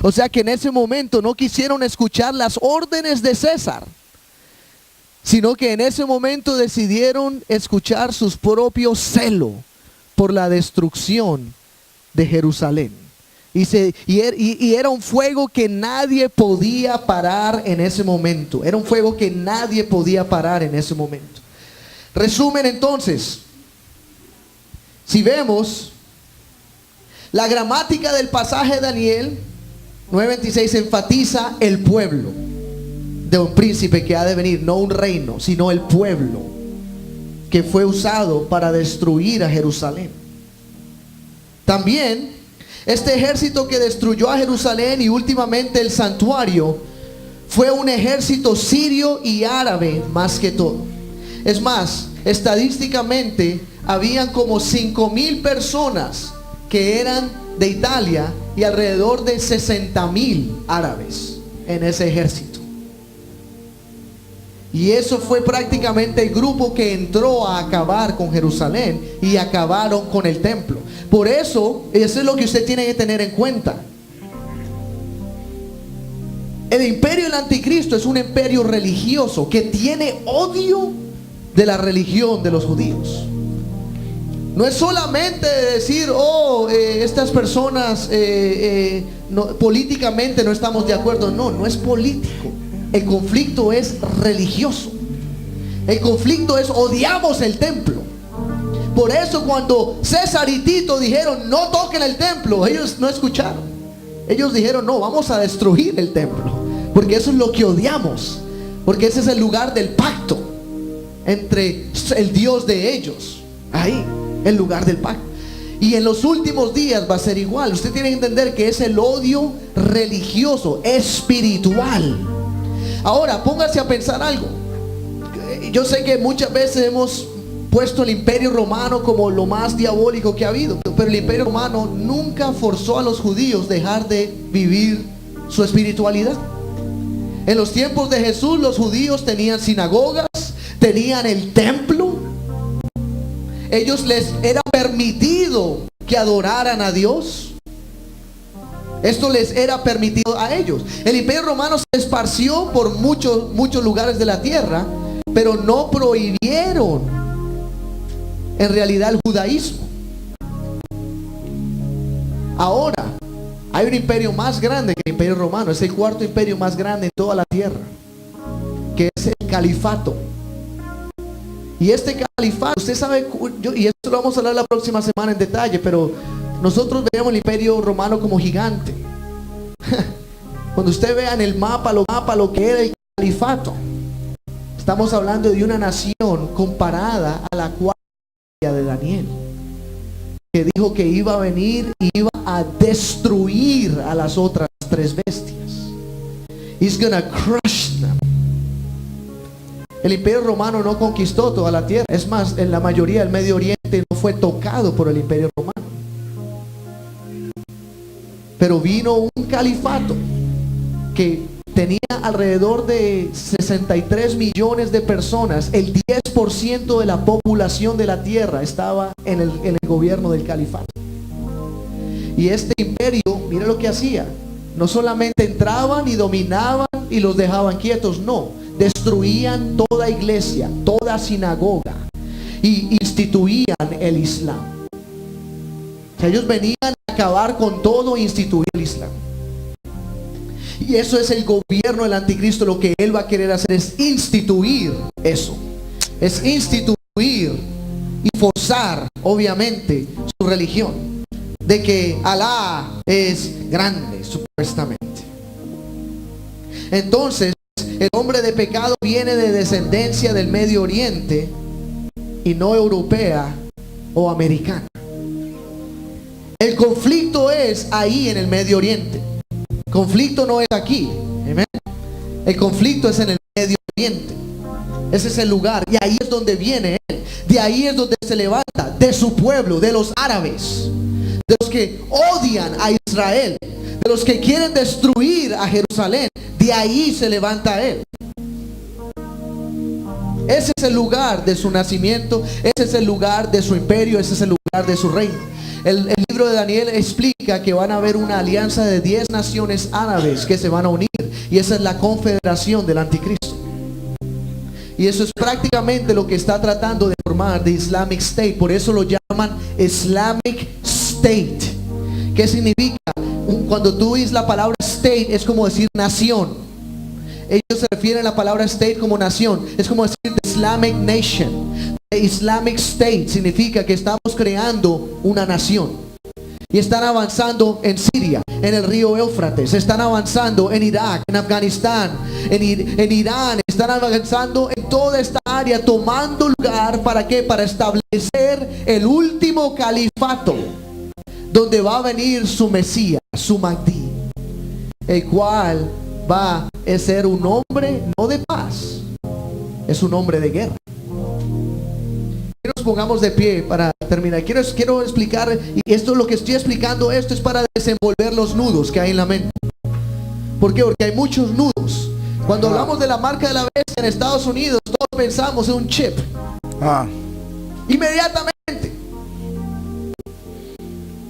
O sea que en ese momento no quisieron escuchar las órdenes de César, sino que en ese momento decidieron escuchar sus propios celos por la destrucción de Jerusalén. Y era un fuego que nadie podía parar en ese momento. Era un fuego que nadie podía parar en ese momento. Resumen entonces, si vemos la gramática del pasaje de Daniel 9:26, enfatiza el pueblo de un príncipe que ha de venir, no un reino, sino el pueblo que fue usado para destruir a Jerusalén. También este ejército que destruyó a Jerusalén y últimamente el santuario fue un ejército sirio y árabe más que todo. Es más, estadísticamente habían como 5,000 personas que eran de Italia y alrededor de 60,000 árabes en ese ejército. Y eso fue prácticamente el grupo que entró a acabar con Jerusalén y acabaron con el templo. Por eso es lo que usted tiene que tener en cuenta. El imperio del anticristo es un imperio religioso que tiene odio de la religión de los judíos. No es solamente decir, estas personas políticamente no estamos de acuerdo. No, no es político. El conflicto es religioso. El conflicto es odiamos el templo. Por eso cuando César y Tito dijeron no toquen el templo, ellos no escucharon. Ellos dijeron no, vamos a destruir el templo, porque eso es lo que odiamos, porque ese es el lugar del pacto entre el Dios de ellos. Ahí, el lugar del pacto. Y en los últimos días va a ser igual. Usted tiene que entender que es el odio religioso, espiritual. Ahora, póngase a pensar algo. Yo sé que muchas veces hemos puesto el imperio romano como lo más diabólico que ha habido, pero el imperio romano nunca forzó a los judíos a dejar de vivir su espiritualidad. En los tiempos de Jesús los judíos tenían sinagogas, tenían el templo. Ellos les era permitido que adoraran a Dios. Esto les era permitido a ellos. El imperio romano se esparció por muchos lugares de la tierra, pero no prohibieron en realidad el judaísmo. Ahora hay un imperio más grande que el imperio romano. Es el cuarto imperio más grande en toda la tierra, que es el califato. Y este califato, usted sabe, y esto lo vamos a hablar la próxima semana en detalle, pero nosotros veíamos el imperio romano como gigante. Cuando usted vea en el mapa lo que era el califato, estamos hablando de una nación comparada a la cual de Daniel, que dijo que iba a venir y iba a destruir a las otras tres bestias. He's gonna crush them. El imperio romano no conquistó toda la tierra. Es más, en la mayoría del Medio Oriente no fue tocado por el imperio romano. Pero vino un califato que tenía alrededor de 63 millones de personas. El 10% de la población de la tierra estaba en el gobierno del califato. Y este imperio, mira lo que hacía. No solamente entraban y dominaban y los dejaban quietos, no. Destruían toda iglesia, toda sinagoga y instituían el Islam. O sea, ellos venían a acabar con todo e instituir el Islam. Y eso es el gobierno del anticristo. Lo que él va a querer hacer es instituir eso. Es instituir y forzar, obviamente, su religión. De que Alá es grande, supuestamente. Entonces, el hombre de pecado viene de descendencia del Medio Oriente y no europea o americana. El conflicto es ahí en el Medio Oriente. El conflicto no es aquí. ¿Amén? El conflicto es en el Medio Oriente. Ese es el lugar. Y ahí es donde viene él. De ahí es donde se levanta. De su pueblo, de los árabes. De los que odian a Israel. De los que quieren destruir a Jerusalén. De ahí se levanta él. Ese es el lugar de su nacimiento. Ese es el lugar de su imperio. Ese es el lugar de su reino. El libro de Daniel explica que van a haber una alianza de 10 naciones árabes que se van a unir. Y esa es la confederación del anticristo. Y eso es prácticamente lo que está tratando de formar de Islamic State. Por eso lo llaman Islamic State. ¿Qué significa? cuando tú dices la palabra state, es como decir nación. Ellos se refieren a la palabra state como nación. Es como decir the Islamic nation. The Islamic state significa que estamos creando una nación. Y están avanzando en Siria, en el río Éufrates. Están avanzando en Irak, en Afganistán, en Irán. Están avanzando en toda esta área, tomando lugar. ¿Para qué? Para establecer el último califato, donde va a venir su Mesías, su Mahdi, el cual va a ser un hombre no de paz, es un hombre de guerra. Que nos pongamos de pie para terminar. Quiero explicar, y esto lo que estoy explicando, esto es para desenvolver los nudos que hay en la mente. ¿Por qué? Porque hay muchos nudos. Cuando hablamos de la marca de la bestia en Estados Unidos, todos pensamos en un chip. Inmediatamente.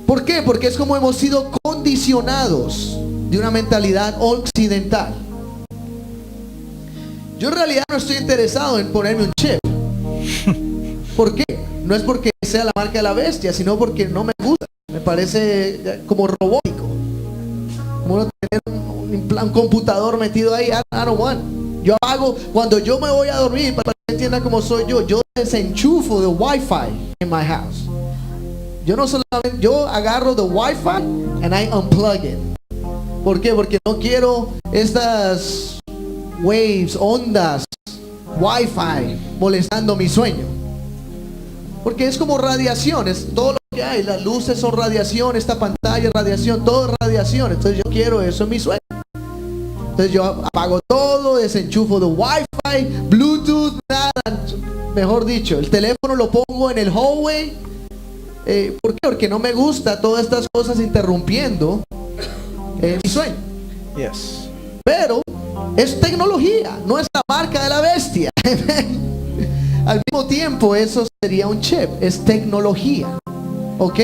¿Por qué? Porque es como hemos sido condicionados de una mentalidad occidental. Yo en realidad no estoy interesado en ponerme un chip. ¿Por qué? No es porque sea la marca de la bestia, sino porque no me gusta. Me parece como robótico. Como tener un computador metido ahí. I don't want. Yo hago, cuando yo me voy a dormir, para que entiendan cómo soy yo desenchufo de Wi-Fi en my house. Yo no solamente, yo agarro the Wi-Fi and I unplug it. ¿Por qué? Porque no quiero estas waves, ondas, Wi-Fi molestando mi sueño. Porque es como radiación, es todo lo que hay. Las luces son radiación, esta pantalla es radiación, todo es radiación. Entonces yo quiero eso en mi sueño. Entonces yo apago todo, desenchufo de Wi-Fi, Bluetooth, nada. Mejor dicho, el teléfono lo pongo en el hallway. ¿Por qué? Porque no me gusta todas estas cosas interrumpiendo mi sueño. Yes. Pero es tecnología, no es la marca de la bestia. Al mismo tiempo eso sería un chip, es tecnología. ¿Ok?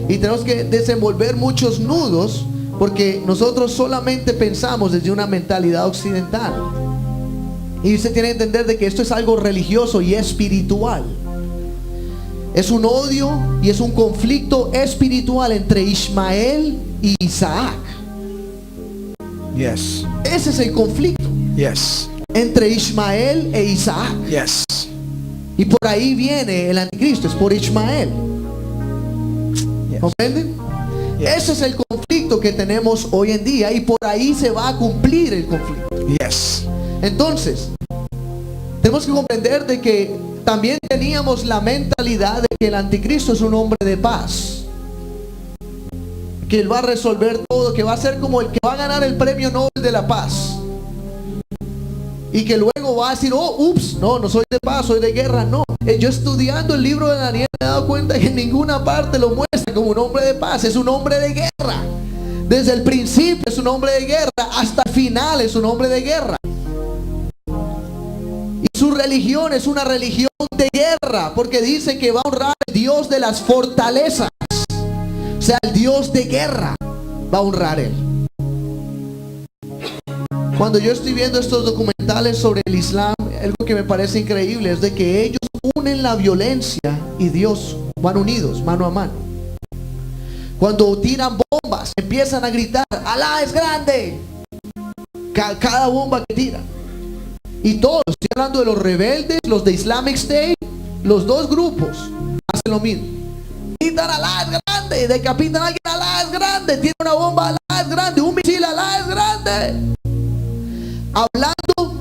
Y tenemos que desenvolver muchos nudos, porque nosotros solamente pensamos desde una mentalidad occidental. Y usted tiene que entender de que esto es algo religioso y espiritual. Es un odio y es un conflicto espiritual entre Ismael y Isaac. Yes. Ese es el conflicto. Yes. Entre Ismael e Isaac. Yes. Y por ahí viene el anticristo, es por Ismael. Yes. ¿Comprenden? Yes. Ese es el conflicto que tenemos hoy en día, y por ahí se va a cumplir el conflicto. Yes. Entonces, tenemos que comprender de que también teníamos la mentalidad de que el anticristo es un hombre de paz, que él va a resolver todo, que va a ser como el que va a ganar el premio Nobel de la paz, y que luego va a decir, oh, ups, no soy de paz, soy de guerra. No, yo estudiando el libro de Daniel me he dado cuenta que en ninguna parte lo muestra como un hombre de paz. Es un hombre de guerra. Desde el principio es un hombre de guerra, hasta el final es un hombre de guerra. Y su religión es una religión de guerra, porque dice que va a honrar al Dios de las fortalezas. O sea, el Dios de guerra va a honrar él. Cuando yo estoy viendo estos documentales sobre el Islam, algo que me parece increíble es de que ellos unen la violencia y Dios, van unidos, mano a mano. Cuando tiran bombas, empiezan a gritar, Alá es grande. Cada bomba que tiran. Y todos, estoy hablando de los rebeldes, los de Islamic State, los dos grupos hacen lo mismo. Gritan, Alá es grande, decapitan a alguien, Alá es grande, tiene una bomba, Alá es grande, un misil, Alá es grande. Hablando,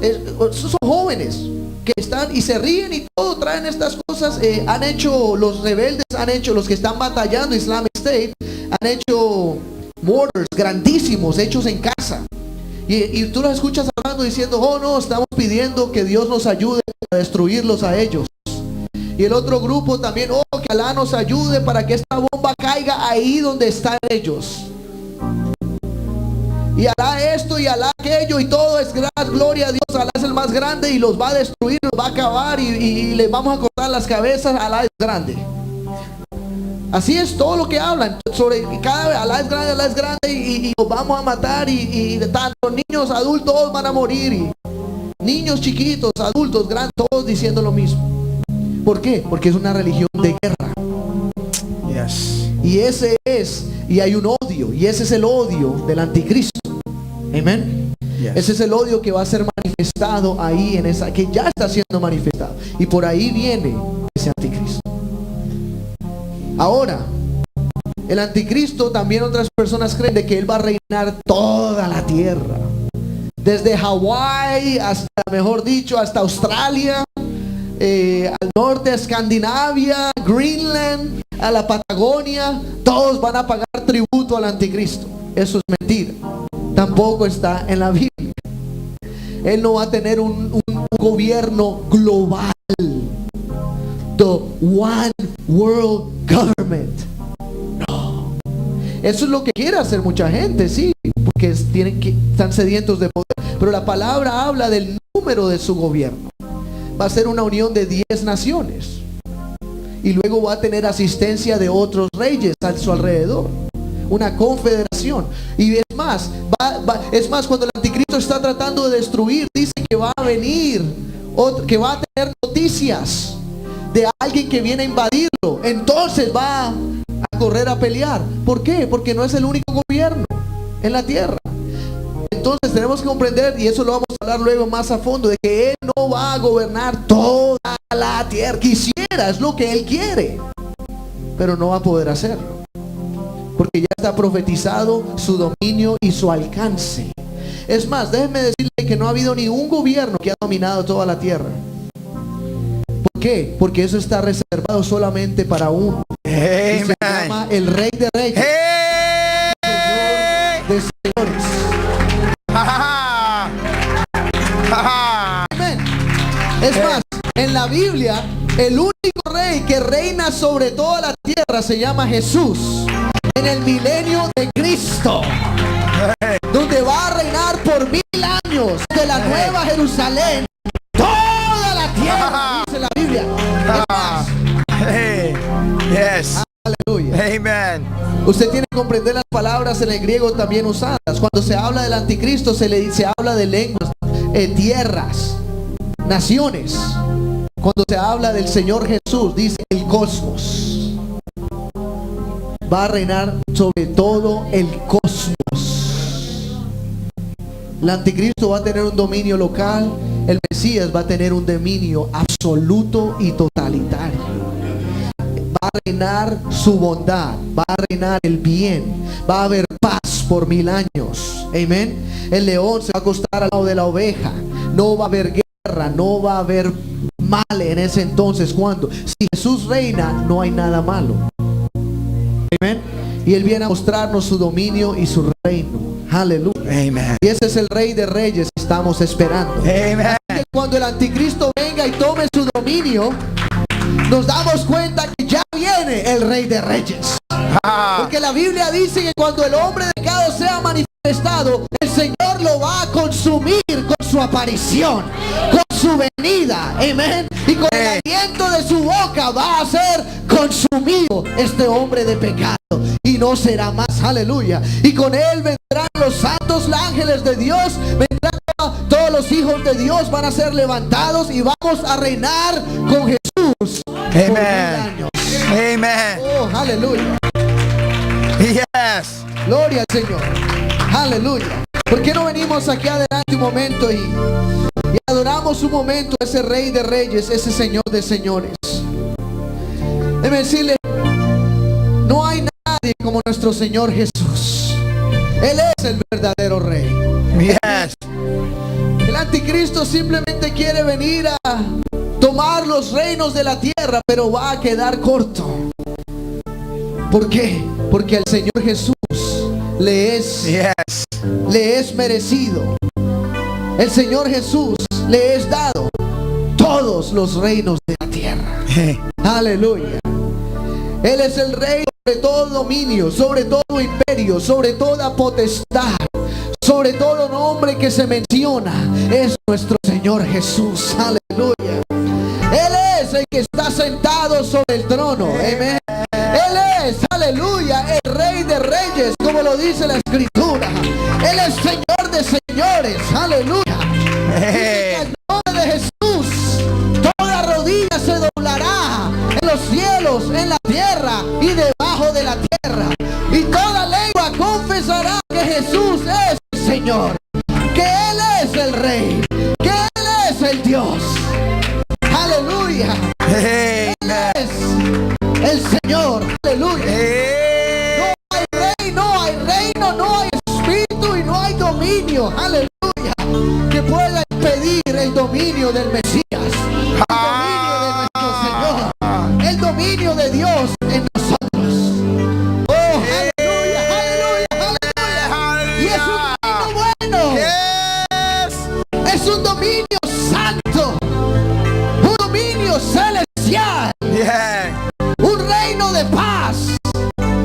son jóvenes que están y se ríen y todo, traen estas cosas. Han hecho, los rebeldes han hecho, los que están batallando Islamic State, han hecho mortars grandísimos hechos en casa. Y tú los escuchas hablando diciendo, oh no, estamos pidiendo que Dios nos ayude a destruirlos a ellos. Y el otro grupo también, oh, que Alá nos ayude para que esta bomba caiga ahí donde están ellos. Y Alá esto y Alá aquello y todo es gloria a Dios. Alá es el más grande y los va a destruir, los va a acabar y les vamos a cortar las cabezas. Alá es grande. Así es todo lo que hablan sobre cada Alá es grande y los vamos a matar y de tanto niños, adultos, todos van a morir, y niños chiquitos, adultos, grandes, todos diciendo lo mismo. ¿Por qué? Porque es una religión de guerra. Yes. Y ese es y hay un odio, y ese es el odio del anticristo. Amén. Yes. Ese es el odio que va a ser manifestado ahí en esa, que ya está siendo manifestado, y por ahí viene ese anticristo. Ahora, el anticristo, también otras personas creen de que él va a reinar toda la tierra, desde Hawái hasta, mejor dicho, hasta Australia, al norte, a Escandinavia, Greenland, a la Patagonia. Todos van a pagar tributo al anticristo. Eso es mentira, tampoco está en la Biblia. Él no va a tener un gobierno global, the one world government. No, eso es lo que quiere hacer mucha gente, sí, porque están sedientos de poder, pero la palabra habla del número de su gobierno. Va a ser una unión de 10 naciones, y luego va a tener asistencia de otros reyes a su alrededor, una confederación. Y es más, cuando el anticristo está tratando de destruir, dice que va a venir, que va a tener noticias de alguien que viene a invadirlo. Entonces va a correr a pelear. ¿Por qué? Porque no es el único gobierno en la tierra. Entonces tenemos que comprender, y eso lo vamos a hablar luego más a fondo, de que él no va a gobernar toda la tierra. Quisiera, es lo que él quiere, pero no va a poder hacerlo, porque ya está profetizado su dominio y su alcance. Es más, déjenme decirle que no ha habido ni un gobierno que ha dominado toda la tierra. ¿Por qué? Porque eso está reservado solamente para uno. Y se llama el Rey de Reyes, Señor de Señores. Amén. Es más, en la Biblia, el único rey que reina sobre toda la tierra se llama Jesús, en el milenio de Cristo, donde va a reinar por 1000 años, de la Nueva Jerusalén, toda la tierra, dice la Biblia. Es más, Yes. aleluya. Amen. Usted tiene que comprender las palabras en el griego también usadas. Cuando se habla del anticristo, se habla de lenguas, tierras, naciones. Cuando se habla del Señor Jesús, dice el cosmos. Va a reinar sobre todo el cosmos. El anticristo va a tener un dominio local. El Mesías va a tener un dominio absoluto y totalitario. Va a reinar su bondad, va a reinar el bien, va a haber paz por 1000 años. Amén. El león se va a acostar al lado de la oveja. No va a haber guerra, no va a haber mal en ese entonces. Cuando si Jesús reina, no hay nada malo. Amén. Y él viene a mostrarnos su dominio y su reino. Aleluya. Amen. Y ese es el Rey de Reyes que estamos esperando. Amen. Y cuando el anticristo venga y tome su dominio, nos damos cuenta que ya viene el Rey de Reyes. Porque la Biblia dice que cuando el hombre de pecado sea manifestado, el Señor lo va a consumir con su aparición, con su venida. Amén. Y con el aliento de su boca va a ser consumido este hombre de pecado, y no será más. Aleluya. Y con él vendrán los santos, los ángeles de Dios, vendrán todos los hijos de Dios, van a ser levantados y vamos a reinar con Jesús. Amen. Amen. Oh, aleluya. Yes. Gloria al Señor. Aleluya. ¿Por qué no venimos aquí adelante un momento y adoramos un momento a ese Rey de Reyes, ese Señor de Señores? Déjeme decirle, no hay nadie como nuestro Señor Jesús. Él es el verdadero Rey. Yes. El anticristo simplemente quiere venir a tomar los reinos de la tierra, pero va a quedar corto. ¿Por qué? Porque al Señor Jesús le es merecido. El Señor Jesús le es dado todos los reinos de la tierra. Aleluya. Él es el Rey sobre todo dominio, sobre todo imperio, sobre toda potestad, sobre todo nombre que se menciona. Es nuestro Señor Jesús. Aleluya. Él es el que está sentado sobre el trono. Amén. Él es, aleluya, el Rey de Reyes, como lo dice la Escritura. Él es Señor de señores. Aleluya. Dice que al nombre de Jesús toda rodilla se doblará, en los cielos, en la tierra y debajo de la tierra, y toda reino de Dios en nosotros. Oh, aleluya, aleluya, aleluya. Y es un reino bueno. Es un dominio santo, un dominio celestial, un reino de paz.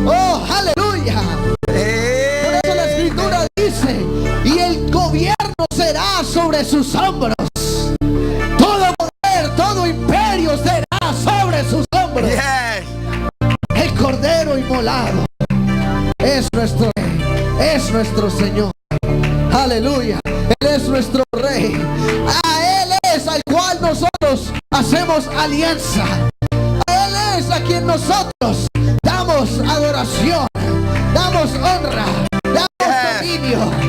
Oh, aleluya. Por eso la escritura dice, y el gobierno será sobre sus hombros. Todo poder, todo imperio será sobre sus hombros. El Cordero inmolado es nuestro Rey, es nuestro Señor. Aleluya. Él es nuestro Rey. A Él es al cual nosotros hacemos alianza. A Él es a quien nosotros damos adoración, damos honra, damos dominio.